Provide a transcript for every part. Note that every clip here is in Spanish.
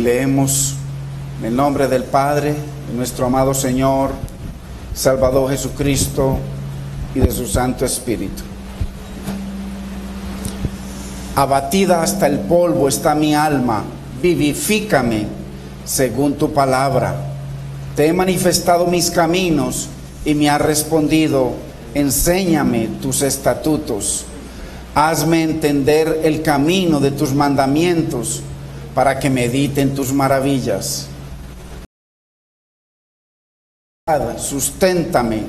leemos en el nombre del Padre, de nuestro amado Señor, Salvador Jesucristo y de su Santo Espíritu. Abatida hasta el polvo está mi alma, vivifícame según tu palabra. Te he manifestado mis caminos y me has respondido, enséñame tus estatutos. Hazme entender el camino de tus mandamientos para que medite en tus maravillas. Susténtame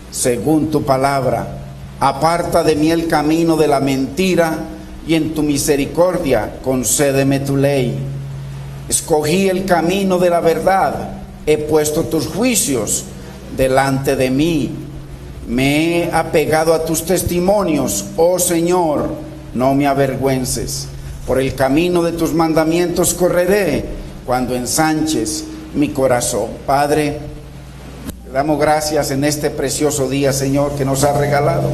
según tu palabra. Aparta de mí el camino de la mentira y en tu misericordia concédeme tu ley. Escogí el camino de la verdad, he puesto tus juicios delante de mí. Me he apegado a tus testimonios, oh Señor, no me avergüences. Por el camino de tus mandamientos correré cuando ensanches mi corazón. Padre, te damos gracias en este precioso día, Señor, que nos has regalado.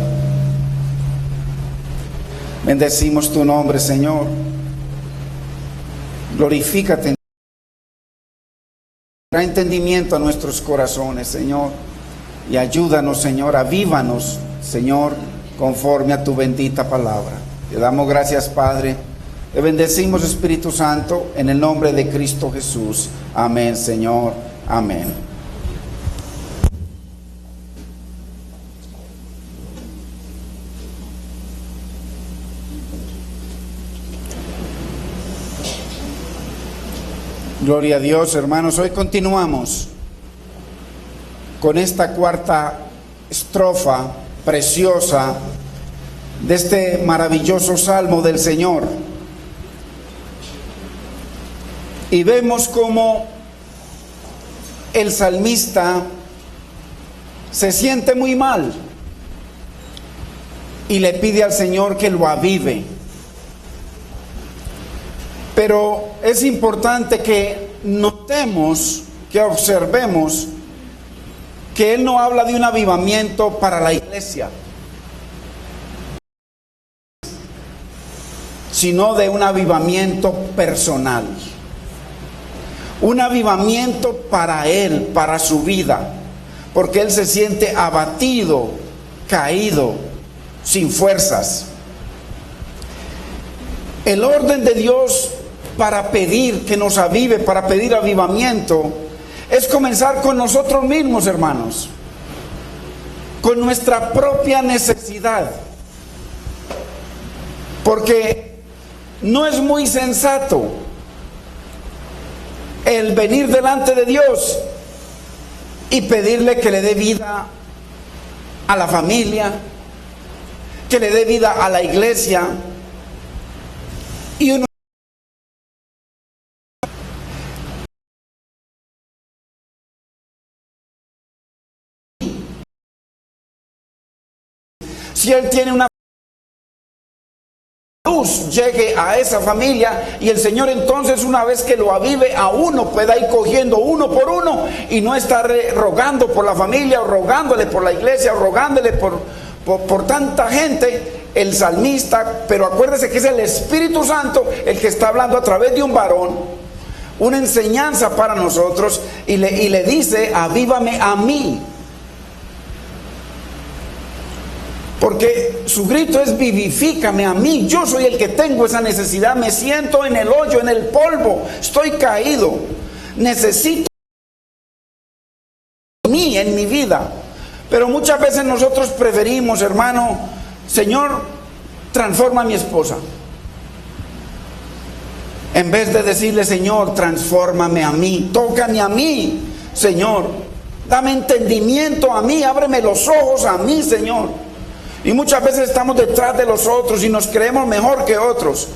Bendecimos tu nombre, Señor. Glorifícate. Trae entendimiento a nuestros corazones, Señor. Y ayúdanos, Señor, avívanos, Señor, conforme a tu bendita palabra. Te damos gracias, Padre. Te bendecimos, Espíritu Santo, en el nombre de Cristo Jesús. Amén, Señor. Amén. Gloria a Dios, hermanos. Hoy continuamos con esta cuarta estrofa preciosa de este maravilloso salmo del Señor. Y vemos cómo el salmista se siente muy mal y le pide al Señor que lo avive. Pero es importante que notemos, que observemos que él no habla de un avivamiento para la iglesia, sino de un avivamiento personal. Un avivamiento para él, para su vida, porque él se siente abatido, caído, sin fuerzas. El orden de Dios para pedir que nos avive, para pedir avivamiento, es comenzar con nosotros mismos, hermanos, con nuestra propia necesidad. Porque no es muy sensato el venir delante de Dios y pedirle que le dé vida a la familia, que le dé vida a la iglesia, y uno si él tiene una luz, llegue a esa familia y el Señor entonces, una vez que lo avive a uno, pueda ir cogiendo uno por uno y no estar rogando por la familia o rogándole por la iglesia o rogándole por tanta gente. El salmista, pero acuérdese que es el Espíritu Santo el que está hablando a través de un varón, una enseñanza para nosotros, y le dice, avívame a mí. Porque su grito es, vivifícame a mí. Yo soy el que tengo esa necesidad. Me siento en el hoyo, en el polvo. Estoy caído. Necesito a mí en mi vida. Pero muchas veces nosotros preferimos, hermano, Señor, transforma a mi esposa, en vez de decirle, Señor, transfórmame a mí, tócame a mí, Señor, dame entendimiento a mí, ábreme los ojos a mí, Señor. Y muchas veces estamos detrás de los otros y nos creemos mejor que otros.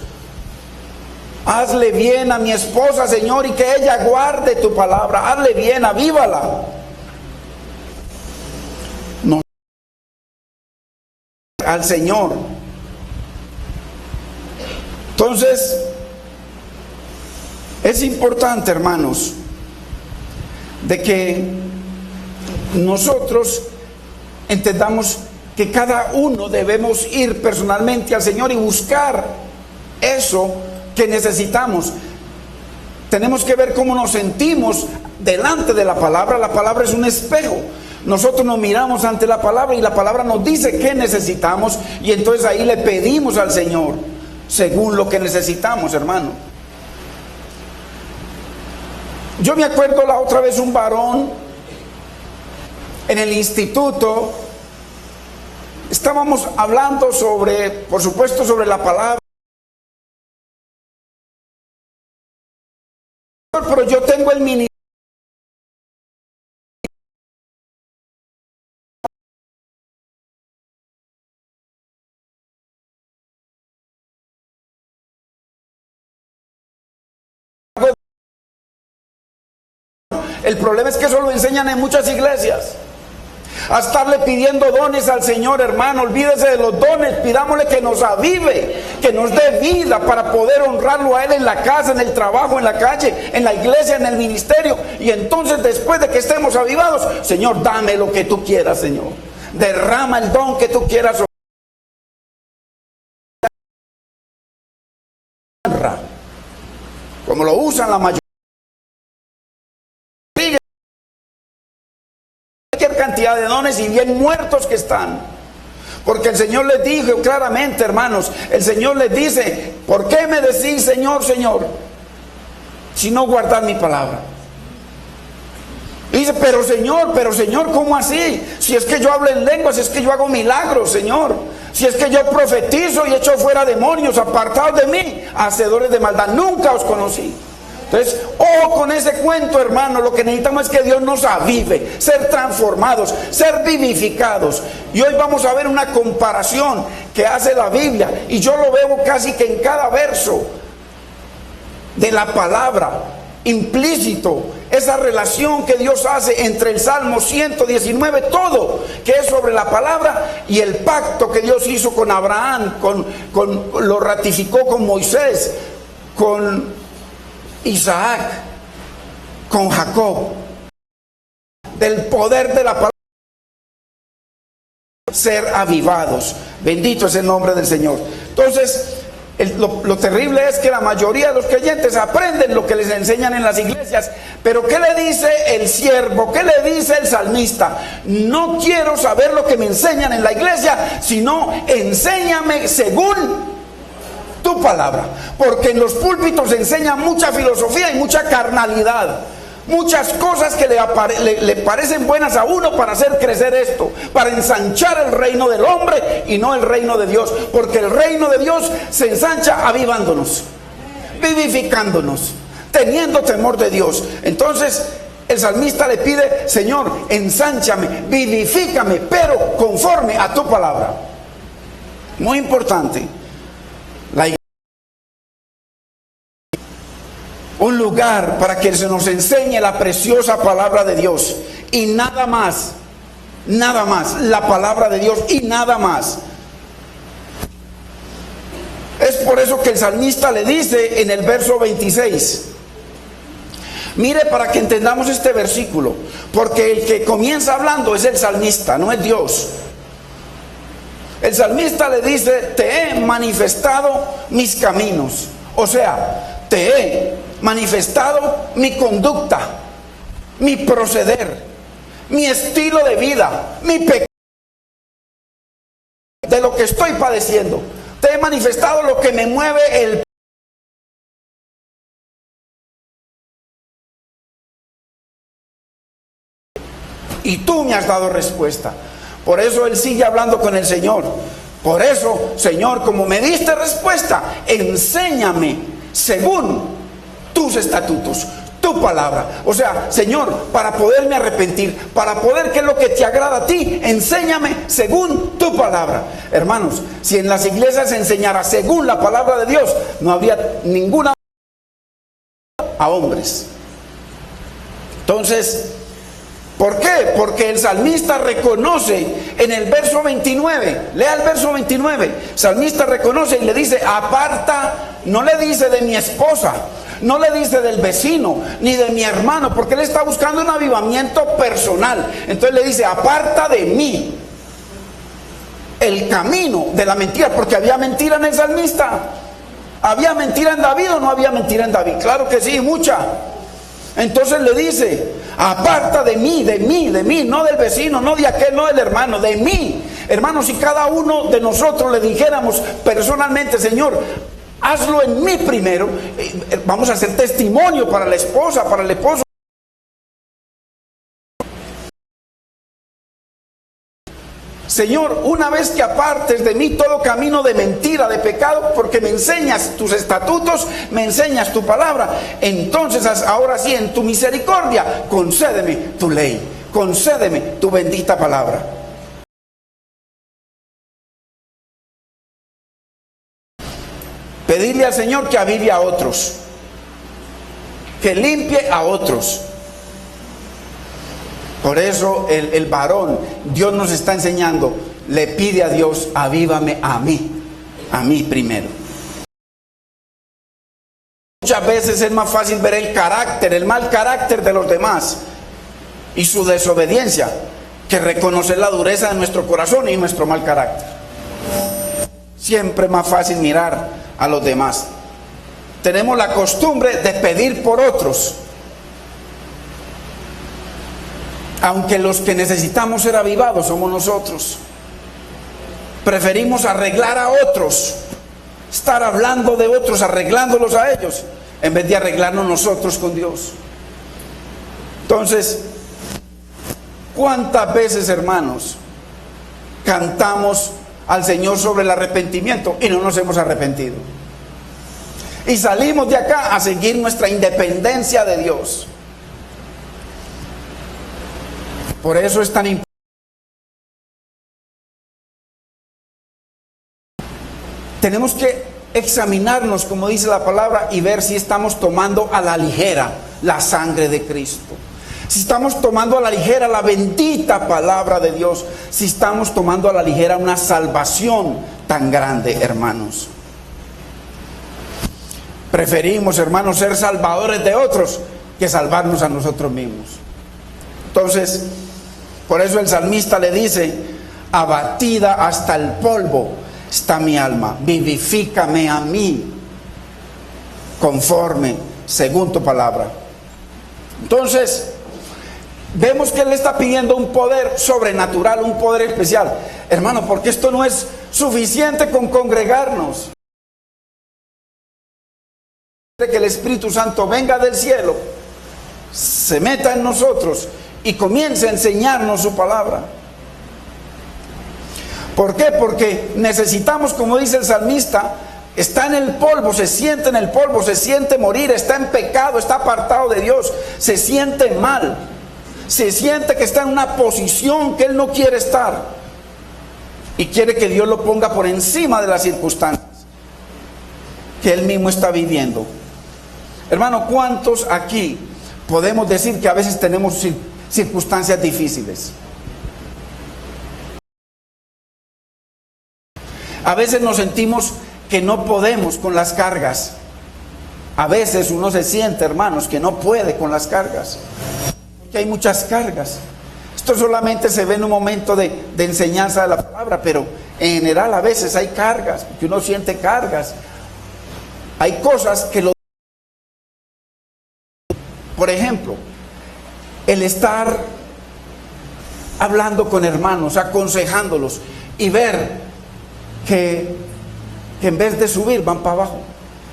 Hazle bien a mi esposa, Señor, y que ella guarde tu palabra. Hazle bien, avívala. No, al Señor. Entonces, es importante, hermanos, de que nosotros entendamos que cada uno debemos ir personalmente al Señor y buscar eso que necesitamos. tenemos que ver cómo nos sentimos delante de la palabra. La palabra es un espejo. Nosotros nos miramos ante la palabra y la palabra nos dice qué necesitamos, y entonces ahí le pedimos al Señor según lo que necesitamos, hermano. Yo me acuerdo la otra vez un varón en el instituto, estábamos hablando sobre, por supuesto, sobre la palabra, pero yo tengo el ministerio El problema es que eso lo enseñan en muchas iglesias. A estarle pidiendo dones al Señor, hermano. Olvídese de los dones, pidámosle que nos avive, que nos dé vida para poder honrarlo a Él en la casa, en el trabajo, en la calle, en la iglesia, en el ministerio. Y entonces, después de que estemos avivados, Señor, dame lo que tú quieras, Señor. Derrama el don que tú quieras. Como lo usan la mayoría. Cantidad de dones y bien muertos que están, porque el Señor les dijo claramente, hermanos, el Señor les dice: ¿por qué me decís Señor, Señor, si no guardad mi palabra? Y dice: pero Señor, ¿cómo así? Si es que yo hablo en lenguas, si es que yo hago milagros, Señor, si es que yo profetizo y echo fuera demonios, apartados de mí, hacedores de maldad, nunca os conocí. Entonces, ojo con ese cuento, hermano. Lo que necesitamos es que Dios nos avive, ser transformados, ser vivificados. Y hoy vamos a ver una comparación que hace la Biblia, y yo lo veo casi que en cada verso de la palabra, implícito, esa relación que Dios hace entre el Salmo 119, todo que es sobre la palabra, y el pacto que Dios hizo con Abraham, lo ratificó con Moisés, con Isaac, con Jacob, del poder de la palabra, ser avivados. Bendito es el nombre del Señor. Entonces, lo terrible es que la mayoría de los creyentes aprenden lo que les enseñan en las iglesias, pero ¿qué le dice el siervo? ¿Qué le dice el salmista? No quiero saber lo que me enseñan en la iglesia, sino enséñame según tu palabra, porque en los púlpitos se enseña mucha filosofía y mucha carnalidad, muchas cosas que le parecen buenas a uno para hacer crecer esto, para ensanchar el reino del hombre y no el reino de Dios, porque el reino de Dios se ensancha avivándonos, vivificándonos, teniendo temor de Dios. Entonces el salmista le pide: Señor, ensánchame, vivifícame, pero conforme a tu palabra. Muy importante. Un lugar para que se nos enseñe la preciosa palabra de Dios, y nada más, la palabra de Dios y nada más. Es por eso que el salmista le dice en el verso 26, mire, para que entendamos este versículo, porque el que comienza hablando es el salmista, no es Dios. El salmista le dice: te he manifestado mis caminos, o sea, te he manifestado mi conducta, mi proceder, mi estilo de vida, mi pecado, de lo que estoy padeciendo. Te he manifestado lo que me mueve el y tú me has dado respuesta. Por eso él sigue hablando con el Señor. Por eso, Señor, como me diste respuesta, enséñame según tus estatutos, tu palabra. O sea, Señor, para poderme arrepentir, para poder, ¿qué es lo que te agrada a ti? Enséñame según tu palabra. Hermanos, si en las iglesias se enseñara según la palabra de Dios, no habría ninguna a hombres. Entonces, ¿por qué? Porque el salmista reconoce en el verso 29, lea el verso 29, el salmista reconoce y le dice: aparta, no le dice de mi esposa, no le dice del vecino, ni de mi hermano, porque él está buscando un avivamiento personal. Entonces le dice: aparta de mí el camino de la mentira, porque había mentira en el salmista. ¿Había mentira en David o no había mentira en David? Claro que sí, mucha. Entonces le dice, aparta de mí, no del vecino, no de aquel, no del hermano, de mí. Hermanos, si cada uno de nosotros le dijéramos personalmente, Señor, hazlo en mí primero, vamos a hacer testimonio para la esposa, para el esposo. Señor, una vez que apartes de mí todo camino de mentira, de pecado, porque me enseñas tus estatutos, me enseñas tu palabra, entonces ahora sí, en tu misericordia, concédeme tu ley, concédeme tu bendita palabra. Pedirle al Señor que avive a otros, que limpie a otros. Por eso el varón, Dios nos está enseñando, le pide a Dios, avívame a mí primero. Muchas veces es más fácil ver el carácter, el mal carácter de los demás y su desobediencia, que reconocer la dureza de nuestro corazón y nuestro mal carácter. Siempre es más fácil mirar a los demás. Tenemos la costumbre de pedir por otros, aunque los que necesitamos ser avivados somos nosotros. Preferimos arreglar a otros, estar hablando de otros, arreglándolos a ellos, en vez de arreglarnos nosotros con Dios. Entonces, ¿cuántas veces, hermanos, cantamos al Señor sobre el arrepentimiento y no nos hemos arrepentido? Y salimos de acá a seguir nuestra independencia de Dios. Por eso es tan importante. Tenemos que examinarnos, como dice la palabra, y ver si estamos tomando a la ligera la sangre de Cristo. Si estamos tomando a la ligera la bendita palabra de Dios. Si estamos tomando a la ligera una salvación tan grande, hermanos. Preferimos, hermanos, ser salvadores de otros que salvarnos a nosotros mismos. Entonces, por eso el salmista le dice, abatida hasta el polvo está mi alma, vivifícame a mí, conforme, según tu palabra. Entonces, vemos que él le está pidiendo un poder sobrenatural, un poder especial. Hermano, porque esto no es suficiente con congregarnos. Que el Espíritu Santo venga del cielo, se meta en nosotros y comience a enseñarnos su palabra. ¿Por qué? Porque necesitamos, como dice el salmista, está en el polvo, se siente en el polvo, se siente morir, está en pecado, está apartado de Dios, se siente mal, se siente que está en una posición que él no quiere estar y quiere que Dios lo ponga por encima de las circunstancias que él mismo está viviendo. Hermano, ¿cuántos aquí podemos decir que a veces tenemos circunstancias difíciles? A veces nos sentimos que no podemos con las cargas. A veces uno se siente, hermanos, que no puede con las cargas, porque hay muchas cargas. Esto solamente se ve en un momento de enseñanza de la palabra, pero en general a veces hay cargas, porque uno siente cargas. Hay cosas que lo... Por ejemplo, el estar hablando con hermanos, aconsejándolos y ver que en vez de subir van para abajo.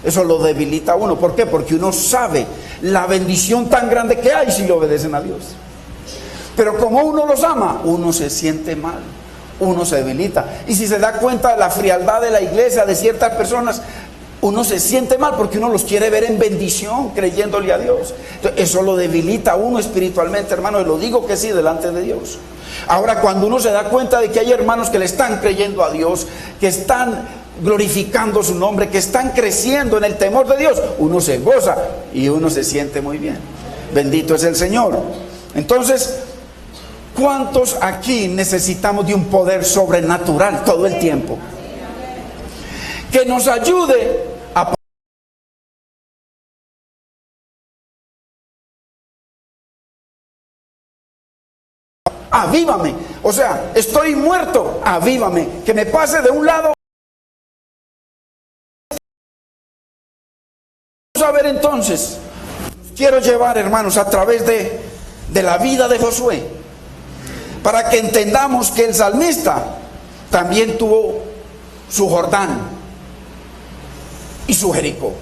Eso lo debilita a uno. ¿Por qué? Porque uno sabe la bendición tan grande que hay si le obedecen a Dios. Pero como uno los ama, uno se siente mal, uno se debilita. Y si se da cuenta de la frialdad de la iglesia, de ciertas personas, uno se siente mal porque uno los quiere ver en bendición, creyéndole a Dios. Entonces, eso lo debilita a uno espiritualmente, hermano, y lo digo que sí, delante de Dios. Ahora, cuando uno se da cuenta de que hay hermanos que le están creyendo a Dios, que están glorificando su nombre, que están creciendo en el temor de Dios, uno se goza y uno se siente muy bien. Bendito es el Señor. Entonces, ¿cuántos aquí necesitamos de un poder sobrenatural todo el tiempo? Que nos ayude a... Avívame, o sea, estoy muerto, avívame, que me pase de un lado a ver entonces, quiero llevar, hermanos, a través de la vida de Josué, para que entendamos que el salmista también tuvo su Jordán y su Jericó.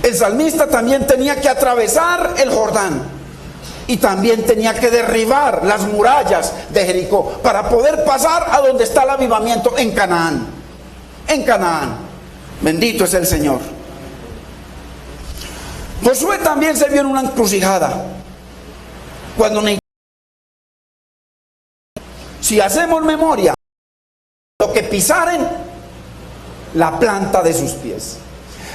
El salmista también tenía que atravesar el Jordán y también tenía que derribar las murallas de Jericó para poder pasar a donde está el avivamiento en Canaán. En Canaán. Bendito es el Señor. Josué también se vio en una encrucijada. Cuando si hacemos memoria, lo que pisaren, la planta de sus pies.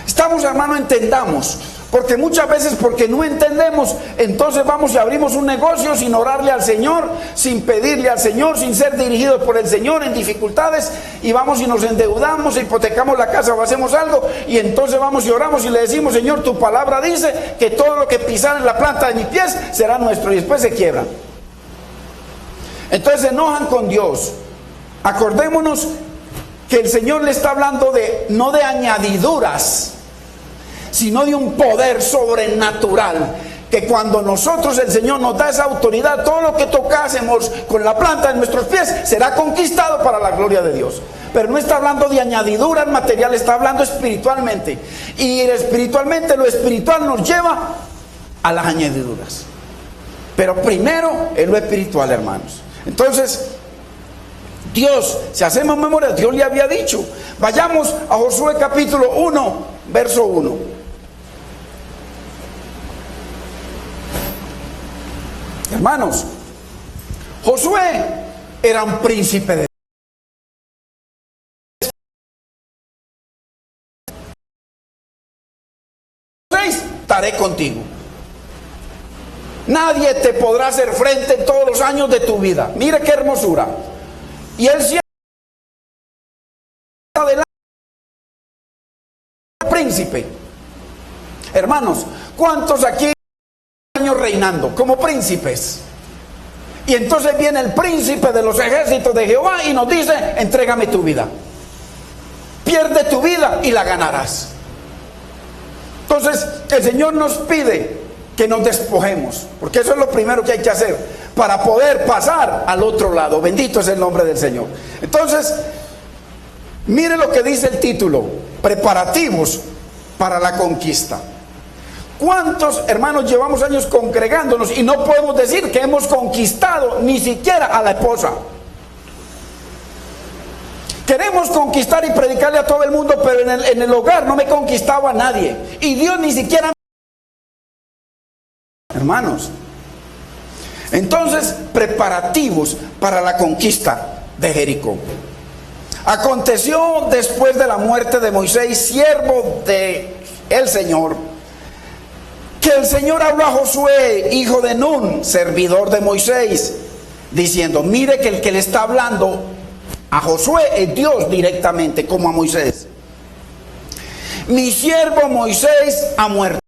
Estamos, hermano, entendamos, porque muchas veces, porque no entendemos, entonces vamos y abrimos un negocio sin orarle al Señor, sin pedirle al Señor, sin ser dirigidos por el Señor, en dificultades, y vamos y nos endeudamos, hipotecamos la casa o hacemos algo, y entonces vamos y oramos y le decimos: Señor, tu palabra dice que todo lo que pisar en la planta de mis pies será nuestro, y después se quiebran. Entonces se enojan con Dios. Acordémonos que el Señor le está hablando no de añadiduras, sino de un poder sobrenatural, que cuando nosotros, el Señor nos da esa autoridad, todo lo que tocásemos con la planta de nuestros pies será conquistado para la gloria de Dios. Pero no está hablando de añadiduras materiales, está hablando espiritualmente, y espiritualmente, lo espiritual nos lleva a las añadiduras, pero primero es lo espiritual, hermanos. Entonces Dios, si hacemos memoria, Dios le había dicho. Vayamos a Josué capítulo 1, verso 1. Hermanos, Josué era un príncipe de estaré contigo. Nadie te podrá hacer frente en todos los años de tu vida. Mire qué hermosura. Y él siempre adelante, príncipe. Hermanos, ¿cuántos aquí años reinando como príncipes? Y entonces viene el príncipe de los ejércitos de Jehová y nos dice: entrégame tu vida. Pierde tu vida y la ganarás. Entonces el Señor nos pide que nos despojemos, porque eso es lo primero que hay que hacer para poder pasar al otro lado. Bendito es el nombre del Señor. Entonces, mire lo que dice el título: preparativos para la conquista. ¿Cuántos, hermanos, llevamos años congregándonos y no podemos decir que hemos conquistado ni siquiera a la esposa? Queremos conquistar y predicarle a todo el mundo, pero en el hogar no me conquistaba a nadie, y Dios ni siquiera. Hermanos, entonces, preparativos para la conquista de Jericó. Aconteció después de la muerte de Moisés, siervo de el Señor, que el Señor habló a Josué, hijo de Nun, servidor de Moisés, diciendo: mire que el que le está hablando a Josué es Dios directamente, como a Moisés. Mi siervo Moisés ha muerto.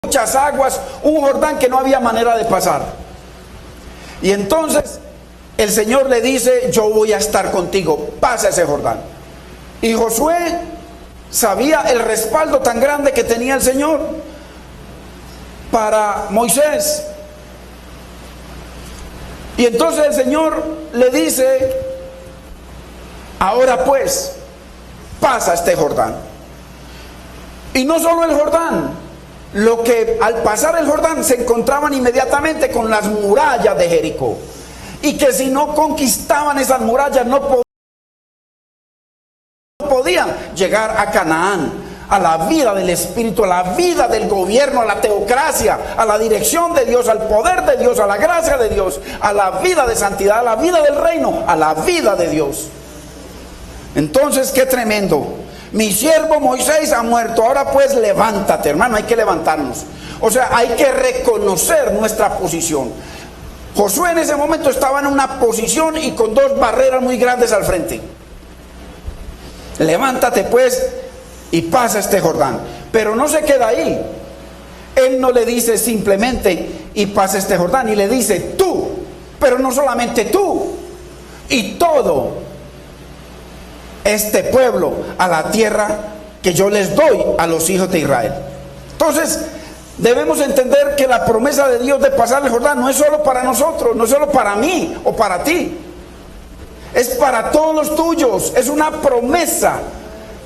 Muchas aguas, un Jordán que no había manera de pasar. Y entonces el Señor le dice: yo voy a estar contigo, pasa ese Jordán. Y Josué sabía el respaldo tan grande que tenía el Señor para Moisés. Y entonces el Señor le dice: ahora pues, pasa este Jordán. Y no solo el Jordán, lo que al pasar el Jordán se encontraban inmediatamente con las murallas de Jericó, y que si no conquistaban esas murallas no podían llegar a Canaán, a la vida del Espíritu, a la vida del gobierno, a la teocracia, a la dirección de Dios, al poder de Dios, a la gracia de Dios, a la vida de santidad, a la vida del reino, a la vida de Dios. Entonces, qué tremendo. Mi siervo Moisés ha muerto, ahora pues levántate, hermano. Hay que levantarnos, o sea, hay que reconocer nuestra posición. Josué en ese momento estaba en una posición y con dos barreras muy grandes al frente. Levántate pues y pasa este Jordán. Pero no se queda ahí. Él no le dice simplemente y pasa este Jordán, y le dice tú, pero no solamente tú, y todo este pueblo a la tierra que yo les doy a los hijos de Israel. Entonces debemos entender que la promesa de Dios de pasar el Jordán no es solo para nosotros, no es solo para mí o para ti, es para todos los tuyos. Es una promesa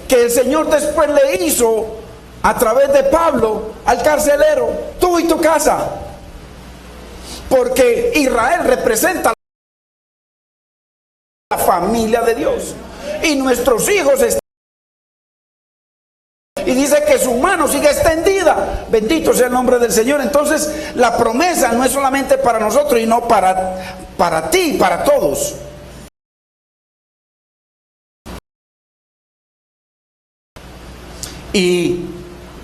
que el Señor después le hizo a través de Pablo al carcelero: tú y tu casa, porque Israel representa la familia de Dios y nuestros hijos están. Y dice que su mano sigue extendida. Bendito sea el nombre del Señor. Entonces la promesa no es solamente para nosotros, y no para ti, para todos. Y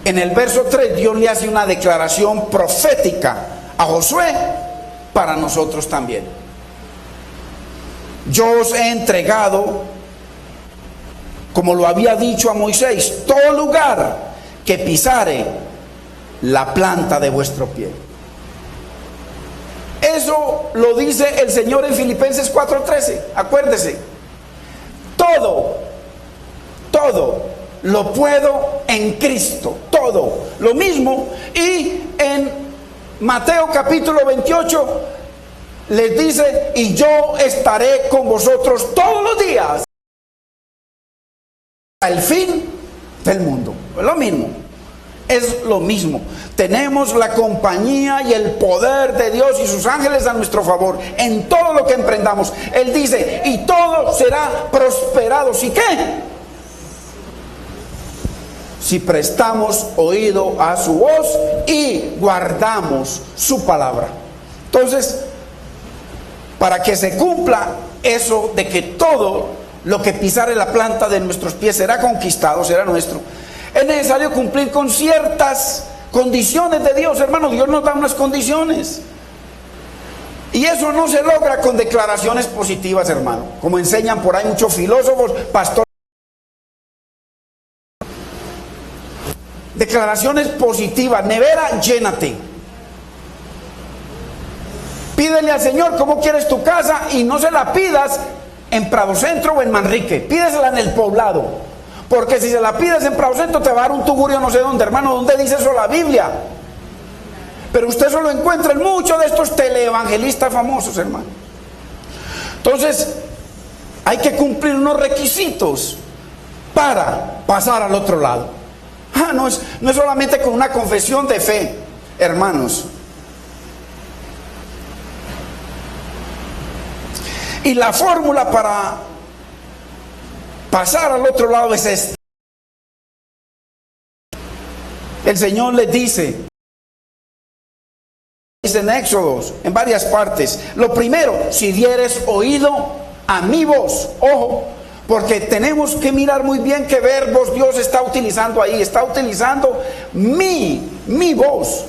en el verso 3 Dios le hace una declaración profética a Josué para nosotros también. Yo os he entregado, como lo había dicho a Moisés, todo lugar que pisare la planta de vuestro pie. Eso lo dice el Señor en Filipenses 4:13. Acuérdese, todo lo puedo en Cristo, todo. Lo mismo, y en Mateo capítulo 28 les dice: y yo estaré con vosotros todos los días hasta el fin del mundo. Es lo mismo, es lo mismo. Tenemos la compañía y el poder de Dios y sus ángeles a nuestro favor en todo lo que emprendamos. Él dice: y todo será prosperado. ¿Sí qué? Si prestamos oído a su voz y guardamos su palabra. Entonces, para que se cumpla eso de que todo lo que pisare la planta de nuestros pies será conquistado, será nuestro, es necesario cumplir con ciertas condiciones de Dios, hermano. Dios nos da unas condiciones, y eso no se logra con declaraciones positivas, hermano, como enseñan por ahí muchos filósofos, pastores. Declaraciones positivas: nevera, llénate. Pídele al Señor cómo quieres tu casa, y no se la pidas en Prado Centro o en Manrique, pídesela en el Poblado, porque si se la pides en Prado Centro te va a dar un tugurio no sé dónde, hermano. ¿Dónde dice eso la Biblia? Pero usted solo encuentra en muchos de estos teleevangelistas famosos, hermano. Entonces hay que cumplir unos requisitos para pasar al otro lado. No es solamente con una confesión de fe, hermanos. Y la fórmula para pasar al otro lado es esta. El Señor les dice en Éxodos, en varias partes: lo primero, si dieres oído a mi voz. Ojo, porque tenemos que mirar muy bien qué verbos Dios está utilizando ahí. Está utilizando mi voz.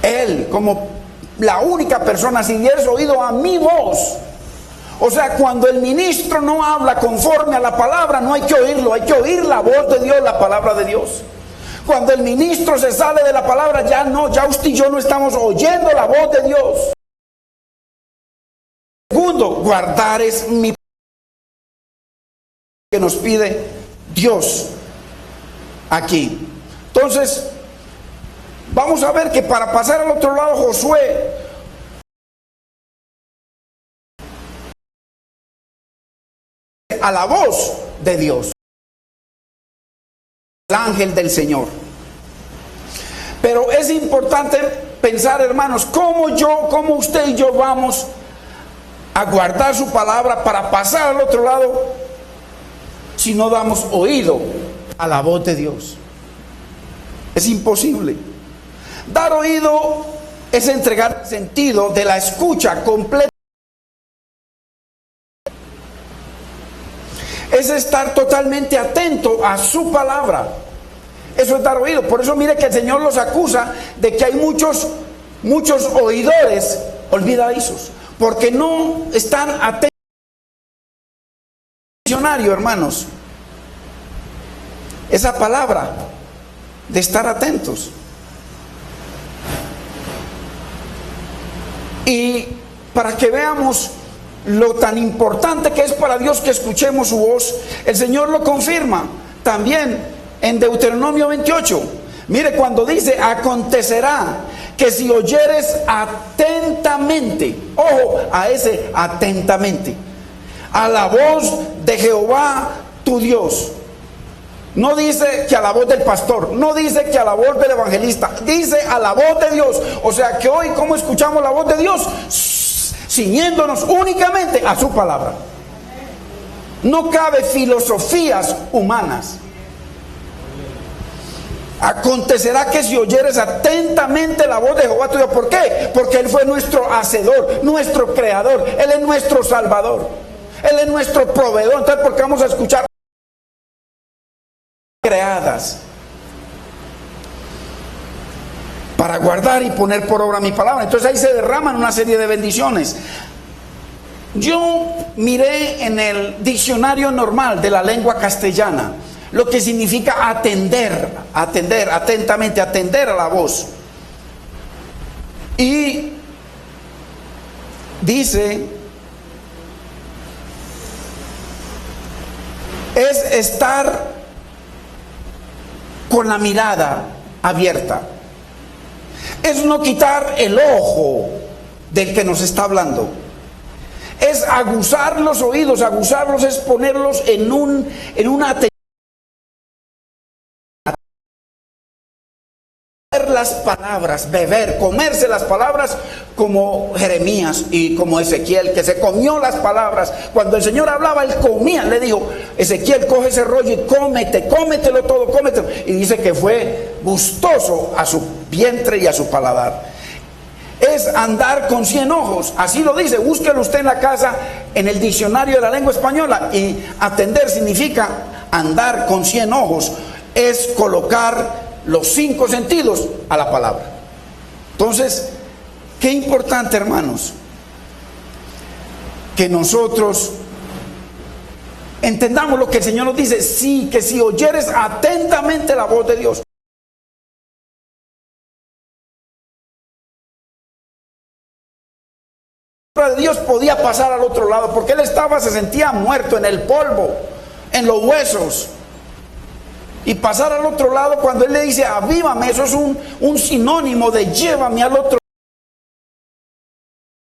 Él como la única persona: si dieres oído a mi voz. O sea, cuando el ministro no habla conforme a la palabra, no hay que oírlo, hay que oír la voz de Dios, la palabra de Dios. Cuando el ministro se sale de la palabra, ya usted y yo no estamos oyendo la voz de Dios. Segundo, guardar es mi que nos pide Dios aquí. Entonces, vamos a ver que para pasar al otro lado, Josué a la voz de Dios, el ángel del Señor. Pero es importante pensar, hermanos, cómo usted y yo vamos a guardar su palabra para pasar al otro lado si no damos oído a la voz de Dios. Es imposible. Dar oído es entregar el sentido de la escucha completa. Es estar totalmente atento a su palabra. Eso es dar oído. Por eso mire que el Señor los acusa de que hay muchos oidores olvidadizos, porque no están atentos al diccionario, hermanos. Esa palabra de estar atentos. Y para que veamos lo tan importante que es para Dios que escuchemos su voz, el Señor lo confirma también en Deuteronomio 28. Mire cuando dice: acontecerá que si oyeres atentamente, ojo a ese atentamente, a la voz de Jehová tu Dios. No dice que a la voz del pastor, no dice que a la voz del evangelista, dice a la voz de Dios. O sea que hoy, ¿cómo escuchamos la voz de Dios? Ciñéndonos únicamente a su palabra. No cabe filosofías humanas. Acontecerá que si oyeres atentamente la voz de Jehová tu Dios. ¿Por qué? Porque Él fue nuestro hacedor, nuestro creador. Él es nuestro salvador, Él es nuestro proveedor. Entonces, ¿por qué vamos a escuchar creadas para guardar y poner por obra mi palabra? Entonces ahí se derraman una serie de bendiciones. Yo miré en el diccionario normal de la lengua castellana lo que significa atender, atentamente, atender a la voz. Y dice, es estar con la mirada abierta. Es no quitar el ojo del que nos está hablando. Es aguzar los oídos. Aguzarlos es ponerlos en una atención. Las palabras, beber, comerse las palabras, como Jeremías y como Ezequiel, que se comió las palabras. Cuando el Señor hablaba, él comía. Le dijo: Ezequiel, coge ese rollo y cómetelo todo, cómetelo. Y dice que fue gustoso a su vientre y a su paladar. Es andar con 100 ojos, así lo dice. Búsquelo usted en la casa, en el diccionario de la lengua española. Y atender significa andar con 100 ojos. Es colocar los 5 sentidos a la palabra. Entonces, qué importante, hermanos, que nosotros entendamos lo que el Señor nos dice. Sí, que si oyeres atentamente la voz de Dios. De Dios podía pasar al otro lado, porque él se sentía muerto en el polvo, en los huesos. Y pasar al otro lado, cuando él le dice avívame, eso es un sinónimo de llévame al otro.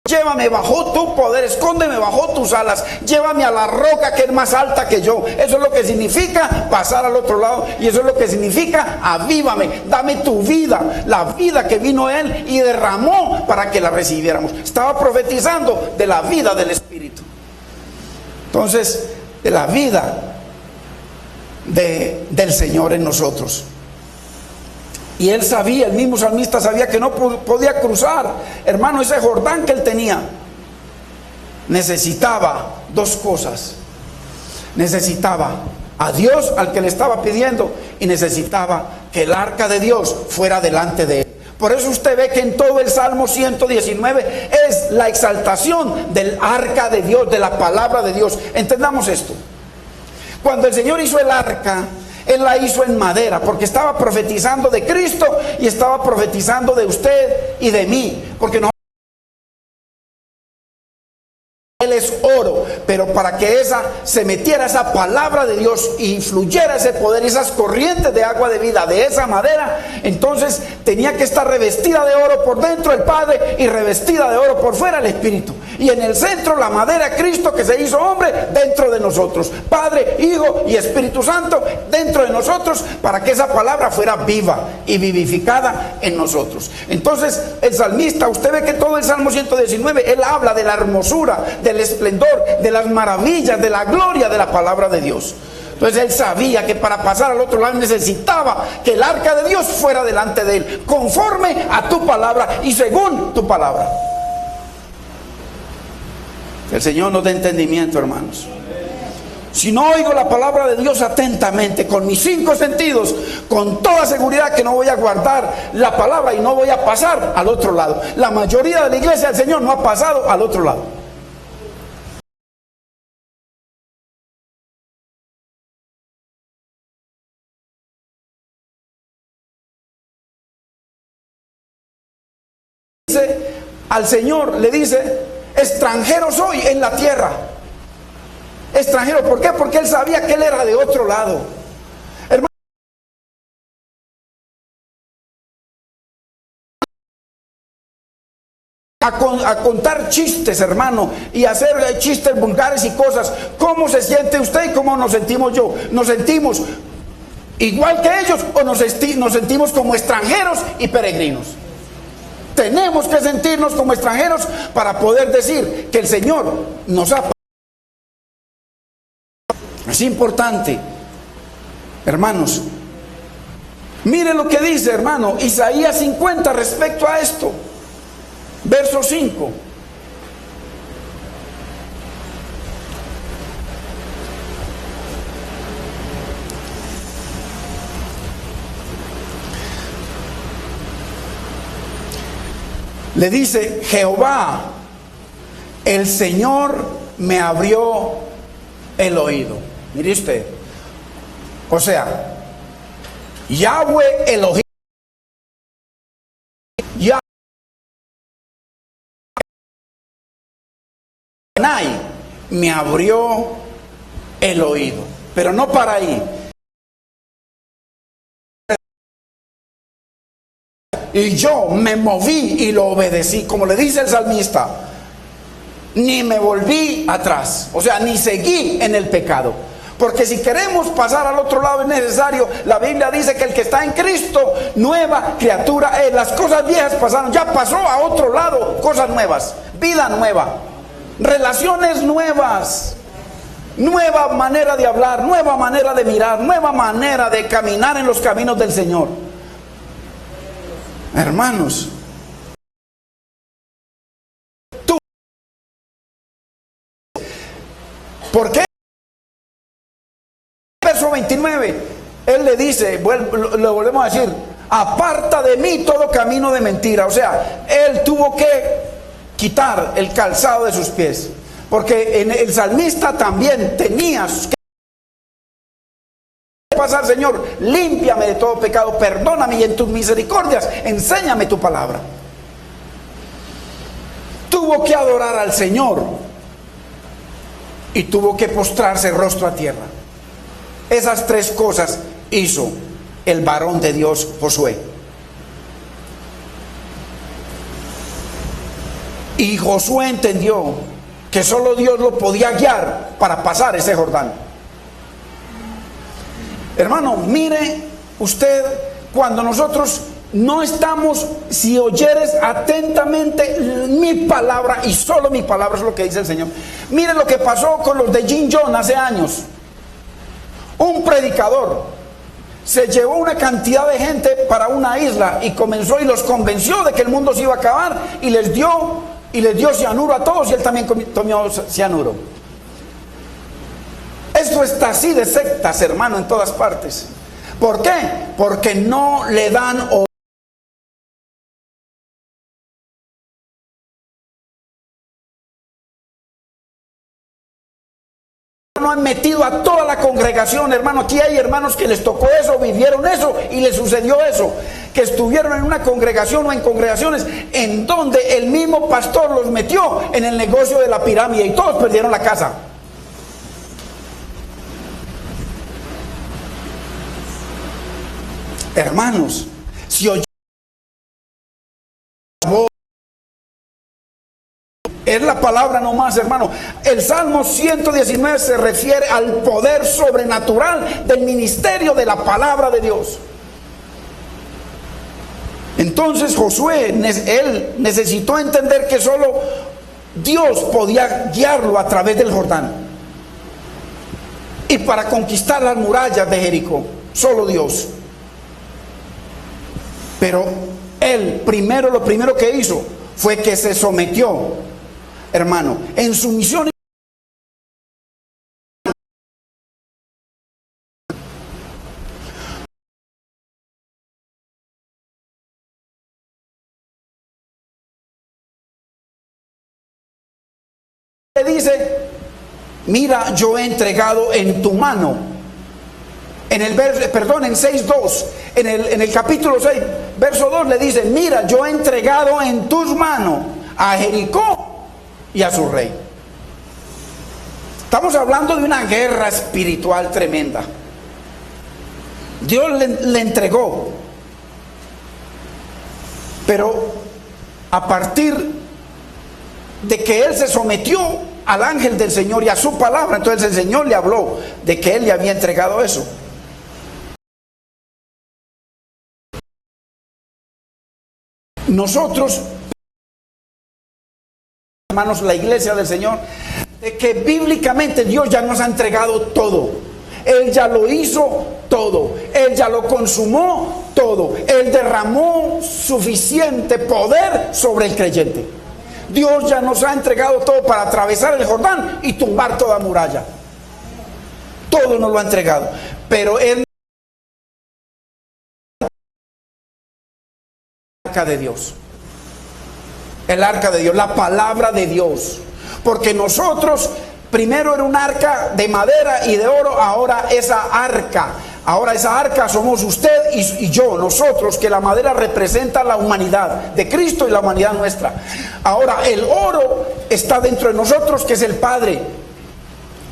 Llévame bajo tu poder, escóndeme bajo tus alas, llévame a la roca que es más alta que yo. Eso es lo que significa pasar al otro lado, y eso es lo que significa avívame, dame tu vida, la vida que vino él y derramó para que la recibiéramos. Estaba profetizando de la vida del Espíritu. Entonces, de la vida del Señor en nosotros. Y él sabía, el mismo salmista sabía que no podía cruzar, hermano, ese Jordán que él tenía. Necesitaba 2 cosas. Necesitaba a Dios, al que le estaba pidiendo, y necesitaba que el arca de Dios fuera delante de él. Por eso usted ve que en todo el Salmo 119 es la exaltación del arca de Dios, de la palabra de Dios. Entendamos esto. Cuando el Señor hizo el arca, Él la hizo en madera, porque estaba profetizando de Cristo y estaba profetizando de usted y de mí, porque no, Él es oro, pero para que se metiera esa palabra de Dios y fluyera ese poder y esas corrientes de agua de vida de esa madera, entonces tenía que estar revestida de oro por dentro el Padre y revestida de oro por fuera el Espíritu. Y en el centro la madera, Cristo que se hizo hombre dentro de nosotros, Padre, Hijo y Espíritu Santo dentro de nosotros, para que esa palabra fuera viva y vivificada en nosotros. Entonces el salmista, usted ve que todo el Salmo 119, él habla de la hermosura, del esplendor, de las maravillas, de la gloria de la palabra de Dios. Entonces él sabía que para pasar al otro lado necesitaba que el arca de Dios fuera delante de él, conforme a tu palabra y según tu palabra. Que el Señor nos dé entendimiento, hermanos. Si no oigo la palabra de Dios atentamente, con mis 5 sentidos, con toda seguridad que no voy a guardar la palabra y no voy a pasar al otro lado. La mayoría de la iglesia del Señor no ha pasado al otro lado. dice al Señor, le dice, extranjero soy en la tierra. Extranjero, ¿por qué? Porque él sabía que él era de otro lado. Hermano, a contar chistes, hermano, y hacer chistes vulgares y cosas. ¿Cómo se siente usted y cómo nos sentimos yo? ¿Nos sentimos igual que ellos o nos sentimos como extranjeros y peregrinos? Tenemos que sentirnos como extranjeros para poder decir que el Señor nos ha... Es importante, hermanos. Mire lo que dice, hermano, Isaías 50 respecto a esto. Verso 5. Le dice, Jehová, el Señor me abrió el oído. Mire usted. O sea, Yahweh Elohim. Yahweh me abrió el oído. Pero no para ahí. Y yo me moví y lo obedecí, como le dice el salmista, ni me volví atrás, o sea, ni seguí en el pecado. Porque si queremos pasar al otro lado es necesario, la Biblia dice que el que está en Cristo, nueva criatura es. Las cosas viejas pasaron, ya pasó a otro lado, cosas nuevas, vida nueva, relaciones nuevas, nueva manera de hablar, nueva manera de mirar, nueva manera de caminar en los caminos del Señor. Hermanos, ¿por qué? Verso 29, él le dice, lo volvemos a decir, aparta de mí todo camino de mentira. O sea, él tuvo que quitar el calzado de sus pies, porque el salmista también tenía que pasar, Señor, límpiame de todo pecado, perdóname y en tus misericordias enséñame tu palabra. Tuvo que adorar al Señor y tuvo que postrarse rostro a tierra. Esas tres cosas hizo el varón de Dios, Josué. Y Josué entendió que solo Dios lo podía guiar para pasar ese Jordán. Hermano, mire usted, cuando nosotros no estamos, si oyeres atentamente mi palabra y solo mi palabra, es lo que dice el Señor. Mire lo que pasó con los de Jin Jon hace años. Un predicador se llevó una cantidad de gente para una isla y comenzó y los convenció de que el mundo se iba a acabar y les dio cianuro a todos y él también tomó cianuro. Esto está así de sectas, hermano, en todas partes. ¿Por qué? Porque no le dan no han metido a toda la congregación, hermano. Aquí hay hermanos que les tocó eso, vivieron eso y les sucedió eso, que estuvieron en una congregación o en congregaciones en donde el mismo pastor los metió en el negocio de la pirámide y todos perdieron la casa. Hermanos, si oye es la palabra nomás, hermano. El Salmo 119 se refiere al poder sobrenatural del ministerio de la palabra de Dios. Entonces Josué, él necesitó entender que solo Dios podía guiarlo a través del Jordán. Y para conquistar las murallas de Jericó, solo Dios. Pero él lo primero que hizo fue que se sometió, hermano, en su misión. Le dice, mira, yo he entregado en tu mano en 6:2, en el capítulo 6, verso 2 le dice: mira, yo he entregado en tus manos a Jericó y a su rey. Estamos hablando de una guerra espiritual tremenda. Dios le entregó, pero a partir de que él se sometió al ángel del Señor y a su palabra, entonces el Señor le habló de que él le había entregado eso. Nosotros, hermanos, la iglesia del Señor, de que bíblicamente Dios ya nos ha entregado todo. Él ya lo hizo todo. Él ya lo consumó todo. Él derramó suficiente poder sobre el creyente. Dios ya nos ha entregado todo para atravesar el Jordán y tumbar toda muralla. Todo nos lo ha entregado. Pero Él, el arca de Dios. El arca de Dios, la palabra de Dios. Porque nosotros, primero era un arca de madera y de oro, ahora esa arca somos usted y yo, nosotros, que la madera representa la humanidad de Cristo y la humanidad nuestra. Ahora el oro está dentro de nosotros, que es el Padre.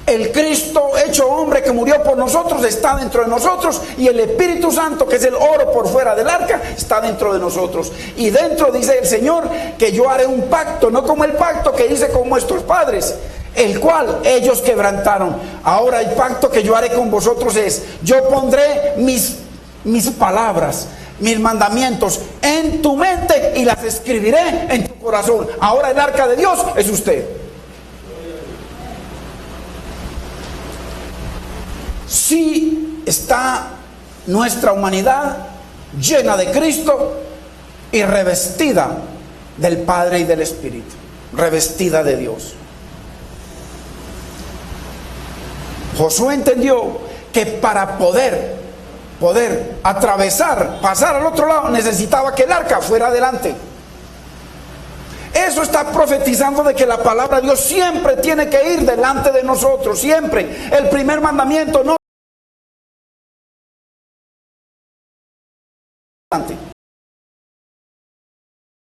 El Cristo hecho hombre que murió por nosotros está dentro de nosotros, y el Espíritu Santo, que es el oro por fuera del arca, está dentro de nosotros. Y dentro dice el Señor que yo haré un pacto, no como el pacto que hice con nuestros padres, el cual ellos quebrantaron. Ahora el pacto que yo haré con vosotros es: yo pondré mis palabras, mis mandamientos en tu mente y las escribiré en tu corazón. Ahora el arca de Dios es usted. Sí está nuestra humanidad llena de Cristo y revestida del Padre y del Espíritu, revestida de Dios. Josué entendió que para poder atravesar, pasar al otro lado, necesitaba que el arca fuera adelante. Eso está profetizando de que la palabra de Dios siempre tiene que ir delante de nosotros, siempre. El primer mandamiento no.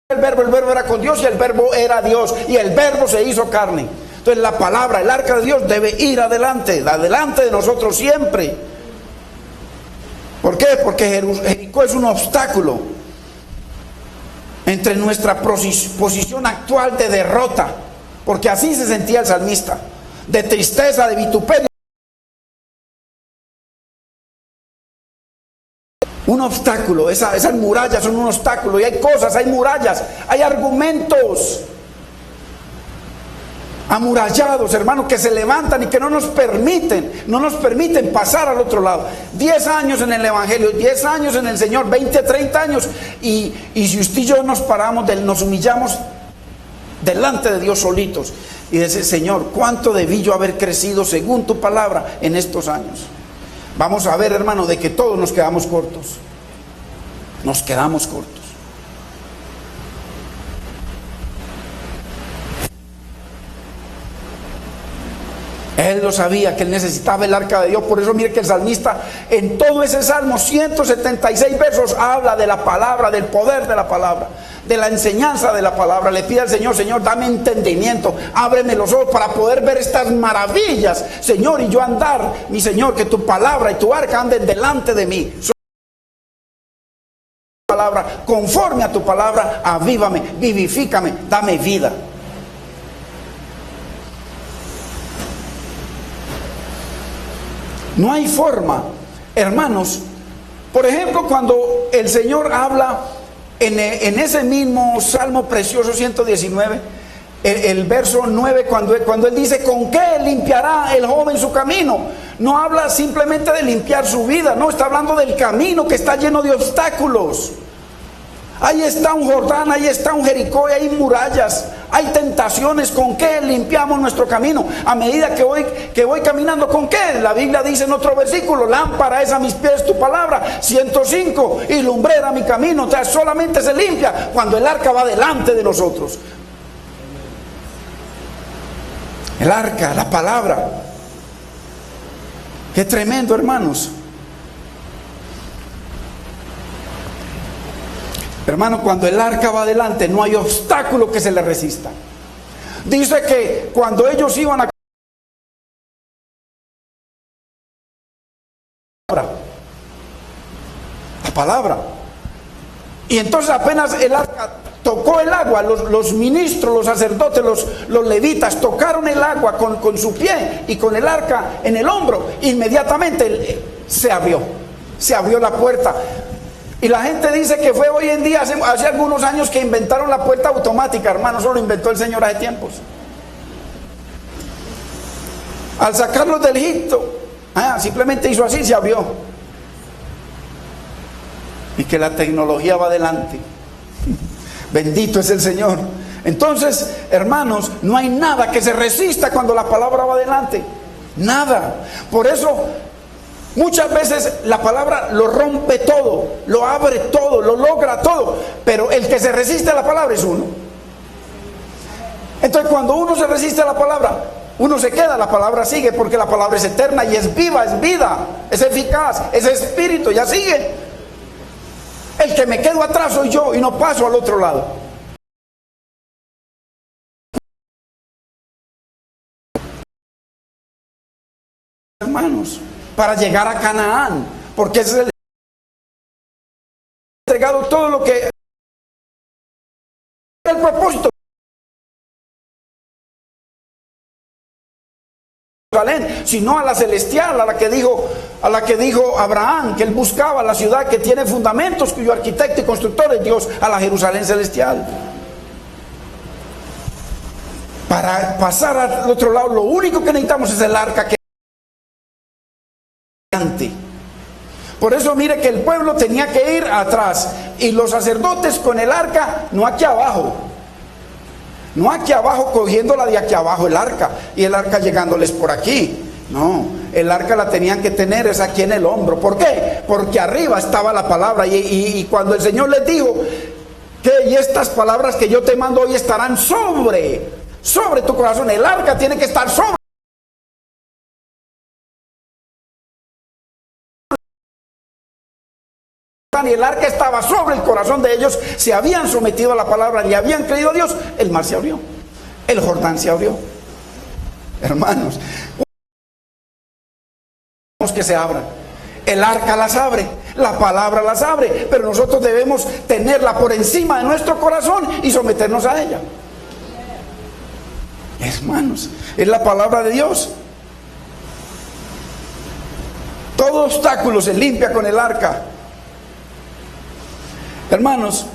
El verbo era con Dios y el verbo era Dios y el verbo se hizo carne. Entonces la palabra, el arca de Dios debe ir adelante de nosotros siempre. ¿Por qué? Porque Jericó es un obstáculo entre nuestra posición actual de derrota, porque así se sentía el salmista, de tristeza, de vituperio. Un obstáculo, esas murallas son un obstáculo, y hay cosas, hay murallas, hay argumentos amurallados, hermanos, que se levantan y que no nos permiten pasar al otro lado. 10 años en el Evangelio, 10 años en el Señor, 20, 30 años, y si usted y yo nos paramos, nos humillamos delante de Dios solitos y dice: Señor, ¿cuánto debí yo haber crecido según tu palabra en estos años? Vamos a ver, hermano, de que todos nos quedamos cortos. Nos quedamos cortos. Él lo sabía, que él necesitaba el arca de Dios. Por eso mire que el salmista en todo ese salmo, 176 versos, habla de la palabra, del poder de la palabra, de la enseñanza de la palabra. Le pide al Señor: Señor, dame entendimiento, ábreme los ojos para poder ver estas maravillas, Señor, y yo andar, mi Señor, que tu palabra y tu arca anden delante de mí. Palabra, conforme a tu palabra, avívame, vivifícame, dame vida. No hay forma, hermanos. Por ejemplo, cuando el Señor habla en ese mismo Salmo precioso 119, el verso 9, cuando Él dice: ¿con qué limpiará el joven su camino? No habla simplemente de limpiar su vida, no, está hablando del camino que está lleno de obstáculos. Ahí está un Jordán, ahí está un Jericó, hay murallas, hay tentaciones. ¿Con qué limpiamos nuestro camino? A medida que voy caminando, ¿con qué? La Biblia dice en otro versículo: lámpara es a mis pies tu palabra, 105, y lumbrera mi camino. O sea, solamente se limpia cuando el arca va delante de nosotros. El arca, la palabra. Qué tremendo, hermanos. Hermano, cuando el arca va adelante, no hay obstáculo que se le resista. Dice que cuando ellos iban a la palabra, y entonces apenas el arca tocó el agua, los ministros, los sacerdotes, los levitas tocaron el agua con su pie y con el arca en el hombro, inmediatamente se abrió la puerta. Y la gente dice que fue hoy en día, hace algunos años que inventaron la puerta automática, hermano, eso lo inventó el Señor hace tiempos. Al sacarlos del Egipto, simplemente hizo así, se abrió. Y que la tecnología va adelante. Bendito es el Señor. Entonces, hermanos, no hay nada que se resista cuando la palabra va adelante. Nada. Por eso, muchas veces la palabra lo rompe todo, lo abre todo, lo logra todo. Pero el que se resiste a la palabra es uno. Entonces, cuando uno se resiste a la palabra, uno se queda, la palabra sigue, porque la palabra es eterna y es viva, es vida, es eficaz, es espíritu, ya sigue. El que me quedo atrás soy yo y no paso al otro lado. Hermanos, para llegar a Canaán, porque ese es entregado todo lo que el propósito, sino a la celestial, a la que dijo Abraham, que él buscaba la ciudad que tiene fundamentos, cuyo arquitecto y constructor es Dios, a la Jerusalén celestial. Para pasar al otro lado, lo único que necesitamos es el arca que adelante. Por eso mire que el pueblo tenía que ir atrás y los sacerdotes con el arca, no aquí abajo. No aquí abajo, cogiéndola de aquí abajo el arca, y el arca llegándoles por aquí. No, el arca la tenían que tener es aquí en el hombro. ¿Por qué? Porque arriba estaba la palabra. Y cuando el Señor les dijo que y estas palabras que yo te mando hoy estarán sobre tu corazón, el arca tiene que estar sobre. Y el arca estaba sobre el corazón de ellos, se habían sometido a la palabra y habían creído a Dios. El mar se abrió, el Jordán se abrió. Hermanos, que se abran. El arca las abre, la palabra las abre, pero nosotros debemos tenerla por encima de nuestro corazón y someternos a ella. Hermanos, es la palabra de Dios. Todo obstáculo se limpia con el arca. Hermanos,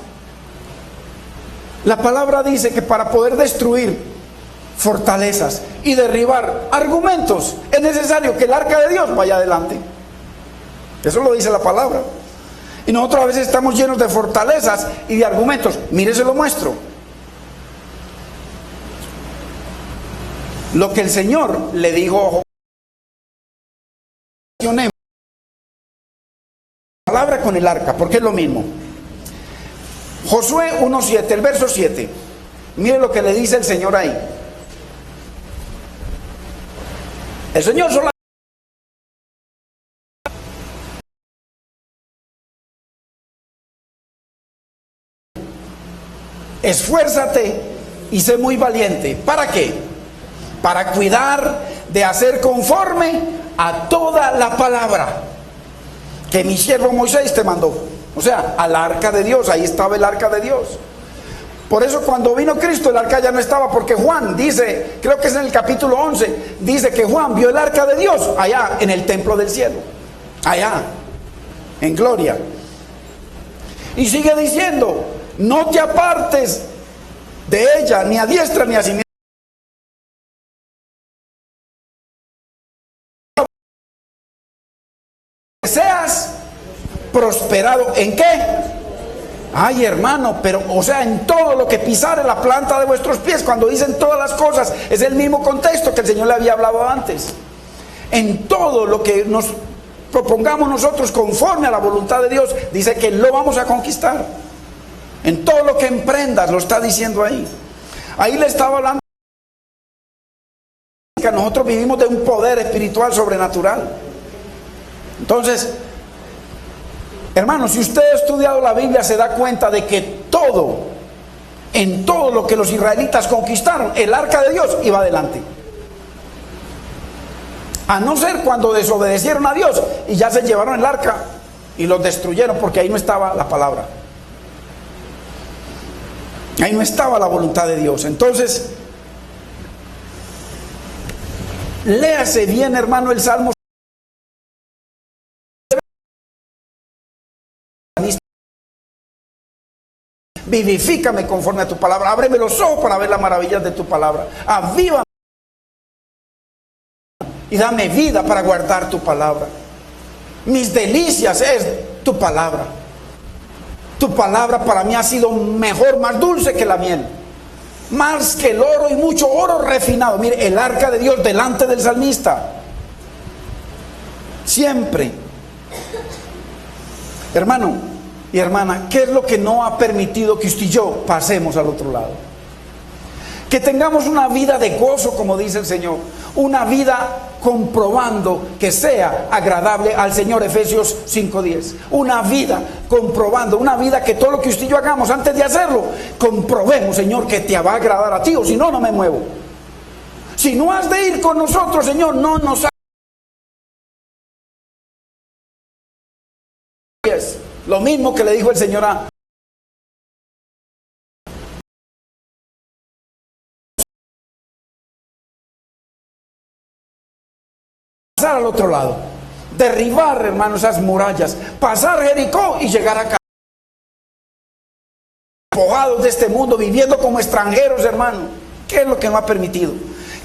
la palabra dice que para poder destruir fortalezas y derribar argumentos es necesario que el arca de Dios vaya adelante. Eso lo dice la palabra. Y nosotros a veces estamos llenos de fortalezas y de argumentos. Mire, se lo muestro. Lo que el Señor le dijo a palabra con el arca, porque es lo mismo. Josué 1:7, el verso 7. Mire lo que le dice el Señor ahí. El Señor solamente esfuérzate y sé muy valiente. ¿Para qué? Para cuidar de hacer conforme a toda la palabra que mi siervo Moisés te mandó. O sea, al arca de Dios, ahí estaba el arca de Dios. Por eso cuando vino Cristo el arca ya no estaba, porque Juan dice, creo que es en el capítulo 11, dice que Juan vio el arca de Dios allá en el templo del cielo, allá, en gloria. Y sigue diciendo, no te apartes de ella, ni a diestra ni a siniestra. Seas prosperado, ¿en qué? Ay, hermano, pero, o sea, en todo lo que pisare la planta de vuestros pies. Cuando dicen todas las cosas, es el mismo contexto que el Señor le había hablado antes. En todo lo que nos propongamos nosotros conforme a la voluntad de Dios, dice que lo vamos a conquistar. En todo lo que emprendas, lo está diciendo ahí. Ahí le estaba hablando que nosotros vivimos de un poder espiritual sobrenatural. Entonces, hermanos, si ustedes estudiado la Biblia se da cuenta de que en todo lo que los israelitas conquistaron, el arca de Dios iba adelante. A no ser cuando desobedecieron a Dios y ya se llevaron el arca y los destruyeron, porque ahí no estaba la palabra. Ahí no estaba la voluntad de Dios. Entonces, léase bien, hermano, el Salmo. Vivifícame conforme a tu palabra. Ábreme los ojos para ver las maravillas de tu palabra. Avívame y dame vida para guardar tu palabra. Mis delicias es tu palabra. Tu palabra para mí ha sido mejor, más dulce que la miel, más que el oro y mucho oro refinado. Mire, el arca de Dios delante del salmista. Siempre. Hermano y hermana, ¿qué es lo que no ha permitido que usted y yo pasemos al otro lado? Que tengamos una vida de gozo, como dice el Señor. Una vida comprobando que sea agradable al Señor, Efesios 5:10. Una vida comprobando, una vida que todo lo que usted y yo hagamos antes de hacerlo, comprobemos, Señor, que te va a agradar a ti, o si no, no me muevo. Si no has de ir con nosotros, Señor, no nos hagas. Lo mismo que le dijo el Señor a pasar al otro lado, derribar, hermano, esas murallas, pasar Jericó y llegar acá, despojados de este mundo, viviendo como extranjeros, hermano. ¿Qué es lo que no ha permitido?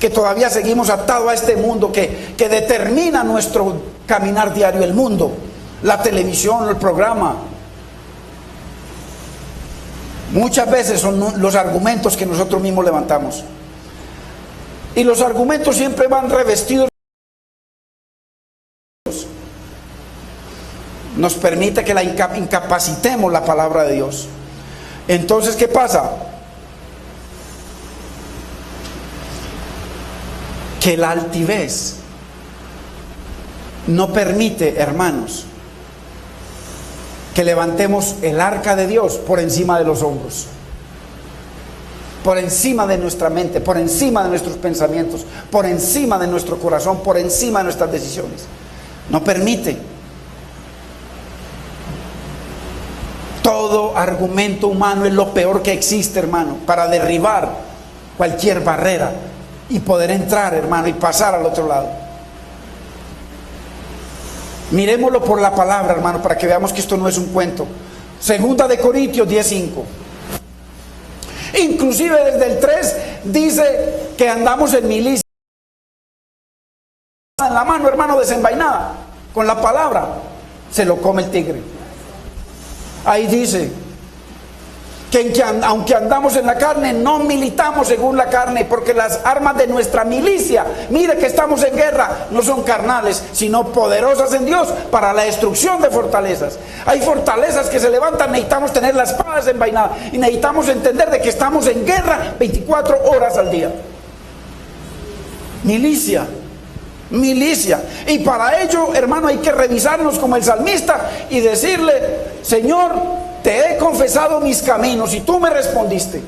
Que todavía seguimos atados a este mundo que determina nuestro caminar diario, el mundo, la televisión, el programa. Muchas veces son los argumentos que nosotros mismos levantamos, y los argumentos siempre van revestidos. Nos permite que incapacitemos la palabra de Dios. Entonces, ¿qué pasa? Que la altivez no permite, hermanos, que levantemos el arca de Dios por encima de los hombros, por encima de nuestra mente, por encima de nuestros pensamientos, por encima de nuestro corazón, por encima de nuestras decisiones. No permite. Todo argumento humano es lo peor que existe, hermano, para derribar cualquier barrera y poder entrar, hermano, y pasar al otro lado. Miremoslo por la palabra, hermano, para que veamos que esto no es un cuento. Segunda de Corintios 10:5. Inclusive desde el 3 dice que andamos en milicia. En la mano, hermano, desenvainada, con la palabra, se lo come el tigre. Ahí dice que aunque andamos en la carne, no militamos según la carne, porque las armas de nuestra milicia, mire que estamos en guerra, no son carnales, sino poderosas en Dios para la destrucción de fortalezas. Hay fortalezas que se levantan, necesitamos tener la espada desenvainada y necesitamos entender de que estamos en guerra 24 horas al día. Milicia. Y para ello, hermano, hay que revisarnos como el salmista y decirle: Señor, te he confesado mis caminos y tú me respondiste.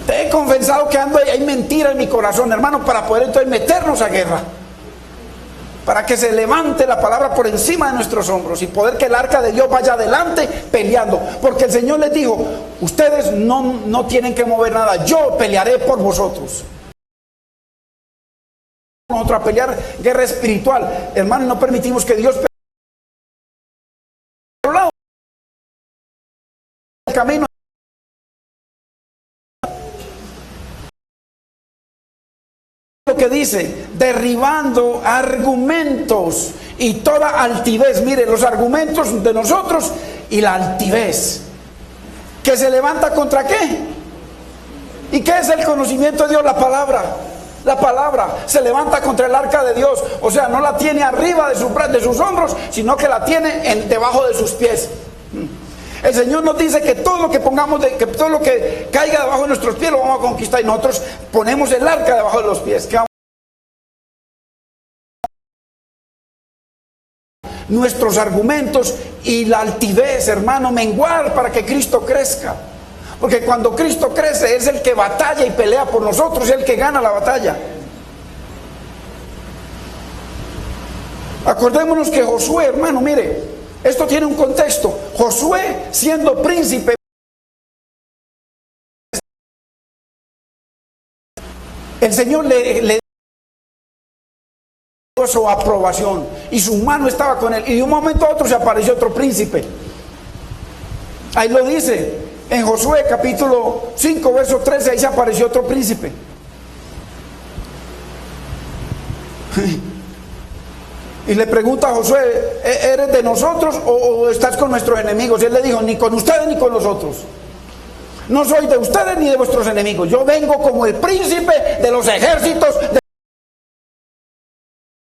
Te he confesado que hay mentira en mi corazón, hermano, para poder entonces meternos a guerra, para que se levante la palabra por encima de nuestros hombros y poder que el arca de Dios vaya adelante peleando, porque el Señor les dijo: ustedes no tienen que mover nada, yo pelearé por vosotros. Nosotros a pelear guerra espiritual, hermano, no permitimos que Dios el camino. Lo que dice, derribando argumentos y toda altivez. Mire, los argumentos de nosotros y la altivez que se levanta contra qué. ¿Y qué es el conocimiento de Dios? La palabra. La palabra se levanta contra el arca de Dios, o sea, no la tiene arriba de sus hombros, sino que la tiene debajo de sus pies. El Señor nos dice que todo lo que pongamos, que todo lo que caiga debajo de nuestros pies lo vamos a conquistar, y nosotros ponemos el arca debajo de los pies. ¿Qué vamos? nuestros argumentos y la altivez, hermano, menguar para que Cristo crezca. Porque cuando Cristo crece es el que batalla y pelea por nosotros, es el que gana la batalla. Acordémonos que Josué, hermano, mire, esto tiene un contexto. Josué, siendo príncipe, el Señor le dio su aprobación y su mano estaba con él. Y de un momento a otro se apareció otro príncipe. Ahí lo dice en Josué capítulo 5, verso 13, ahí se apareció otro príncipe. Y le pregunta a Josué, ¿eres de nosotros o estás con nuestros enemigos? Y él le dijo, ni con ustedes ni con nosotros. No soy de ustedes ni de vuestros enemigos. Yo vengo como el príncipe de los ejércitos.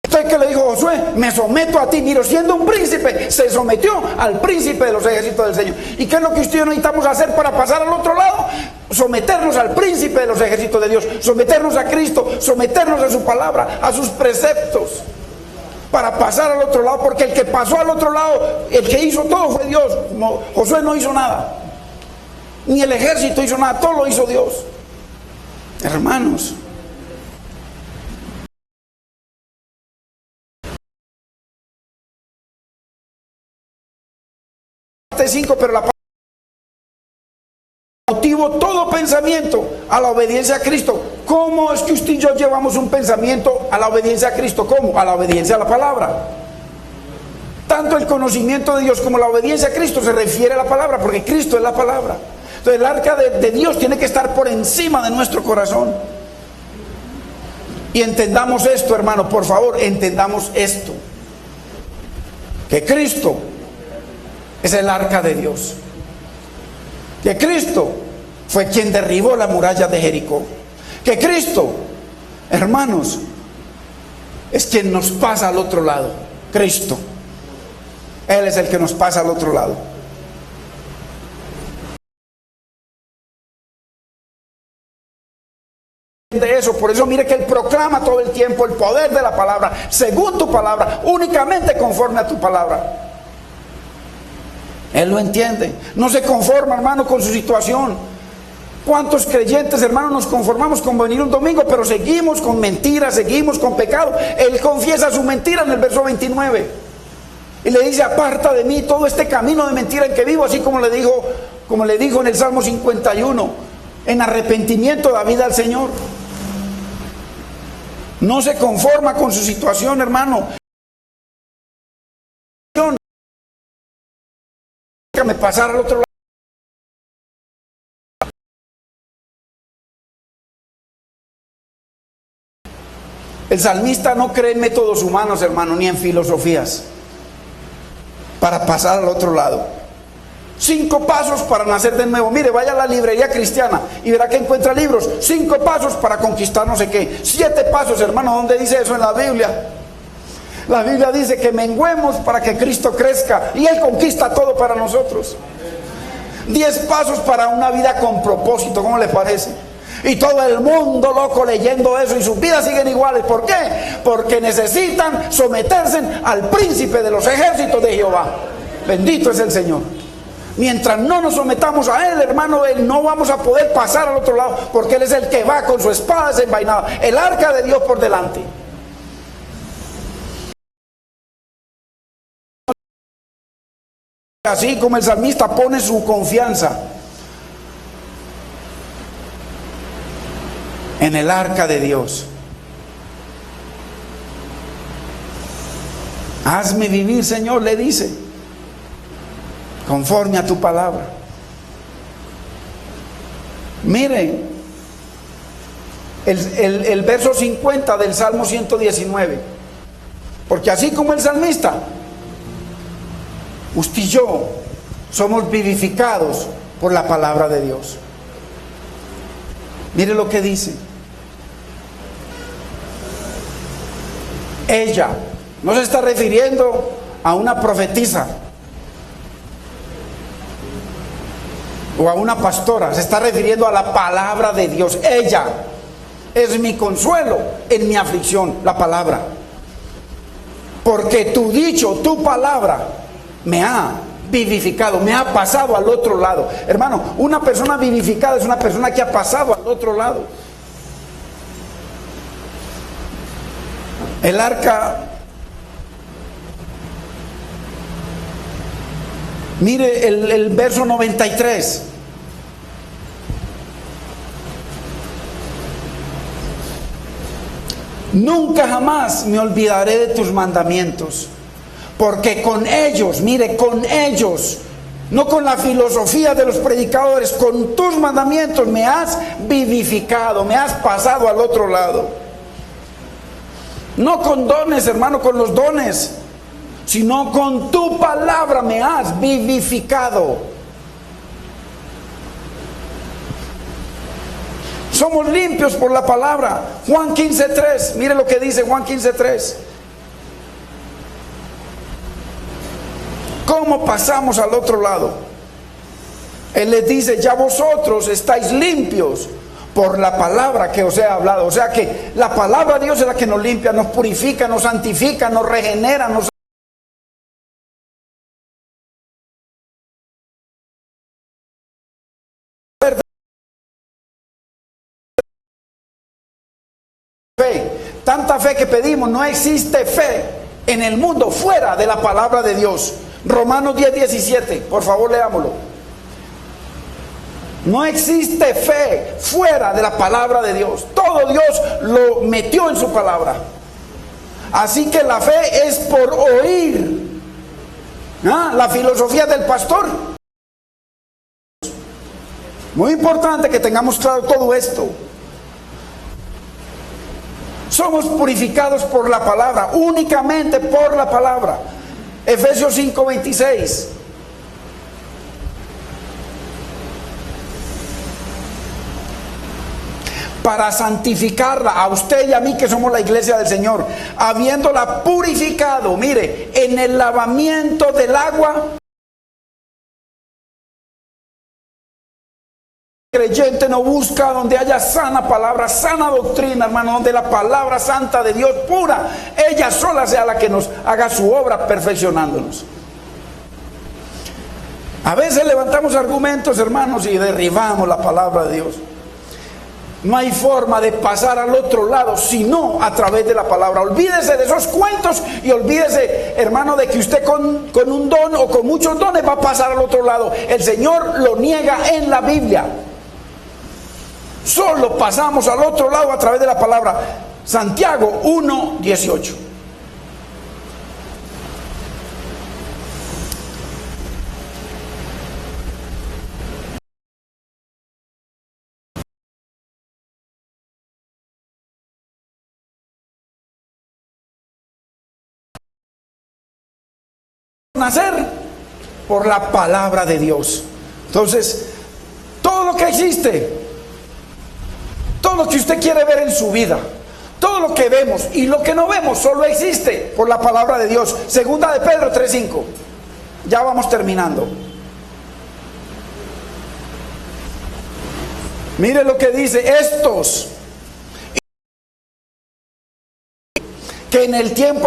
Entonces, ¿qué le dijo Josué? Me someto a ti. Mira, siendo un príncipe, se sometió al príncipe de los ejércitos del Señor. ¿Y qué es lo que usted y yo necesitamos hacer para pasar al otro lado? Someternos al príncipe de los ejércitos de Dios. Someternos a Cristo. Someternos a su palabra, a sus preceptos, para pasar al otro lado, porque el que pasó al otro lado, el que hizo todo fue Dios. Josué no hizo nada, ni el ejército hizo nada, todo lo hizo Dios. Hermanos, parte 5, pero la cautivo todo pensamiento a la obediencia a Cristo. ¿Cómo es que usted y yo llevamos un pensamiento a la obediencia a Cristo? ¿Cómo? A la obediencia a la palabra. Tanto el conocimiento de Dios como la obediencia a Cristo se refiere a la palabra, porque Cristo es la palabra. Entonces el arca de Dios tiene que estar por encima de nuestro corazón. Y entendamos esto, hermano, por favor, entendamos esto: que Cristo es el arca de Dios, que Cristo fue quien derribó la muralla de Jericó, que Cristo, hermanos, es quien nos pasa al otro lado. Cristo, Él es el que nos pasa al otro lado. De eso, por eso mire que Él proclama todo el tiempo el poder de la palabra, según tu palabra, únicamente conforme a tu palabra. Él lo entiende, no se conforma, hermano, con su situación. ¿Cuántos creyentes, hermanos, nos conformamos con venir un domingo, pero seguimos con mentiras, seguimos con pecado? Él confiesa su mentira en el verso 29 y le dice: aparta de mí todo este camino de mentira en que vivo, así como le dijo en el Salmo 51, en arrepentimiento David al Señor. No se conforma con su situación, hermano. Déjame pasar al otro lado. El salmista no cree en métodos humanos, hermano, ni en filosofías para pasar al otro lado. 5 pasos para nacer de nuevo. Mire, vaya a la librería cristiana y verá que encuentra libros. 5 pasos para conquistar no sé qué. 7 pasos, hermano. ¿Dónde dice eso en la Biblia? La Biblia dice que menguemos para que Cristo crezca y Él conquista todo para nosotros. 10 pasos para una vida con propósito. ¿Cómo le parece? Y todo el mundo loco leyendo eso y sus vidas siguen iguales. ¿Por qué? Porque necesitan someterse al príncipe de los ejércitos de Jehová. Bendito es el Señor. Mientras no nos sometamos a Él, hermano, no vamos a poder pasar al otro lado, porque Él es el que va con su espada desenvainada, el arca de Dios por delante. Así como el salmista pone su confianza en el arca de Dios. Hazme vivir, Señor, le dice, conforme a tu palabra. Miren el verso 50 del Salmo 119. Porque así como el salmista, usted y yo somos vivificados por la palabra de Dios. Mire lo que dice. Ella no se está refiriendo a una profetisa o a una pastora, se está refiriendo a la palabra de Dios. Ella es mi consuelo en mi aflicción, la palabra. porque tu dicho, tu palabra, me ha vivificado, me ha pasado al otro lado. Hermano, una persona vivificada es una persona que ha pasado al otro lado. El arca, mire el verso 93. Nunca jamás me olvidaré de tus mandamientos, porque con ellos, mire, con ellos, no con la filosofía de los predicadores, con tus mandamientos me has vivificado, me has pasado al otro lado. No con dones, hermano, con los dones, sino con tu palabra me has vivificado. Somos limpios por la palabra. Juan 15:3, mire lo que dice Juan 15:3. ¿Cómo pasamos al otro lado? Él les dice, ya vosotros estáis limpios por la palabra que os he hablado. O sea que la palabra de Dios es la que nos limpia, nos purifica, nos santifica, nos regenera, nos fe. Tanta fe que pedimos, no existe fe en el mundo fuera de la palabra de Dios. Romanos 10:17, por favor leámoslo. No existe fe fuera de la palabra de Dios. Todo Dios lo metió en su palabra. Así que la fe es por oír. La filosofía del pastor. Muy importante que tengamos claro todo esto. Somos purificados por la palabra, únicamente por la palabra. Efesios 5:26. Para santificarla a usted y a mí que somos la iglesia del Señor, habiéndola purificado, mire, en el lavamiento del agua. El creyente no busca donde haya sana palabra, sana doctrina, hermano, donde la palabra santa de Dios pura, ella sola sea la que nos haga su obra perfeccionándonos. A veces levantamos argumentos, hermanos, y derribamos la palabra de Dios. No hay forma de pasar al otro lado sino a través de la palabra. Olvídese de esos cuentos y olvídese, hermano, de que usted con un don o con muchos dones va a pasar al otro lado. El Señor lo niega en la Biblia. Solo pasamos al otro lado a través de la palabra. Santiago 1:18. Nacer por la palabra de Dios. Entonces, todo lo que existe, todo lo que usted quiere ver en su vida, todo lo que vemos y lo que no vemos, solo existe por la palabra de Dios. Segunda de Pedro 3:5. Ya vamos terminando. Mire lo que dice: estos que en el tiempo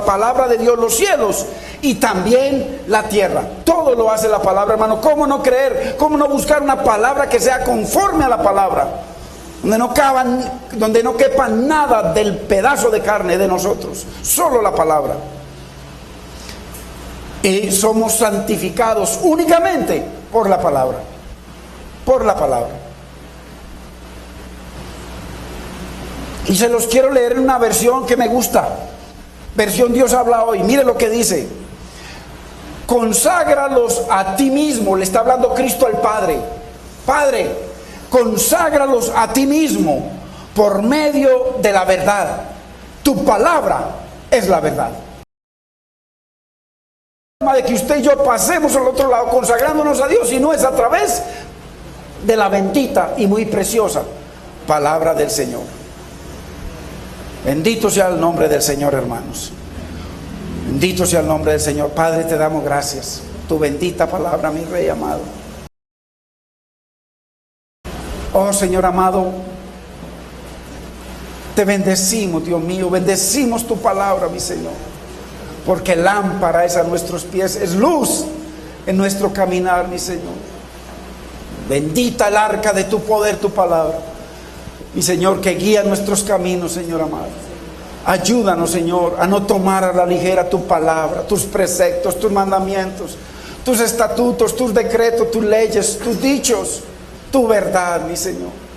palabra de Dios, los cielos y también la tierra, todo lo hace la palabra, hermano. ¿Cómo no creer? ¿Cómo no buscar una palabra que sea conforme a la palabra? Donde no quepa nada del pedazo de carne de nosotros, solo la palabra. Y somos santificados únicamente por la palabra, por la palabra. Y se los quiero leer en una versión que me gusta. Versión Dios habla hoy. Mire lo que dice: conságralos a ti mismo. Le está hablando Cristo al Padre. Padre, conságralos a ti mismo por medio de la verdad. Tu palabra es la verdad. De que usted y yo pasemos al otro lado consagrándonos a Dios, y no es a través de la bendita y muy preciosa palabra del Señor. Bendito sea el nombre del Señor, hermanos. Bendito sea el nombre del Señor. Padre, te damos gracias. Tu bendita palabra, mi Rey amado. Oh Señor amado, Te bendecimos, Dios mío, bendecimos tu palabra, mi Señor, porque lámpara es a nuestros pies, es luz en nuestro caminar, mi Señor. Bendita el arca de tu poder, tu palabra, mi Señor, que guía nuestros caminos, Señor amado. Ayúdanos, Señor, a no tomar a la ligera tu palabra, tus preceptos, tus mandamientos, tus estatutos, tus decretos, tus leyes, tus dichos, tu verdad, mi Señor.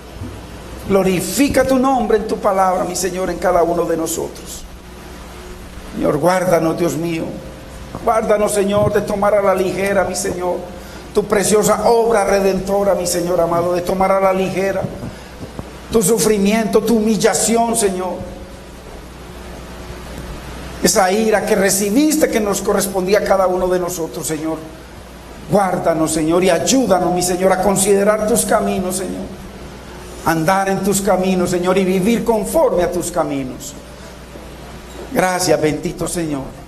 Glorifica tu nombre en tu palabra, mi Señor, en cada uno de nosotros. Señor, guárdanos, Dios mío. Guárdanos, Señor, de tomar a la ligera, mi Señor, tu preciosa obra redentora, mi Señor amado, de tomar a la ligera tu sufrimiento, tu humillación, Señor. Esa ira que recibiste, que nos correspondía a cada uno de nosotros, Señor. Guárdanos, Señor, y ayúdanos, mi Señor, a considerar tus caminos, Señor. Andar en tus caminos, Señor, y vivir conforme a tus caminos. Gracias, bendito Señor.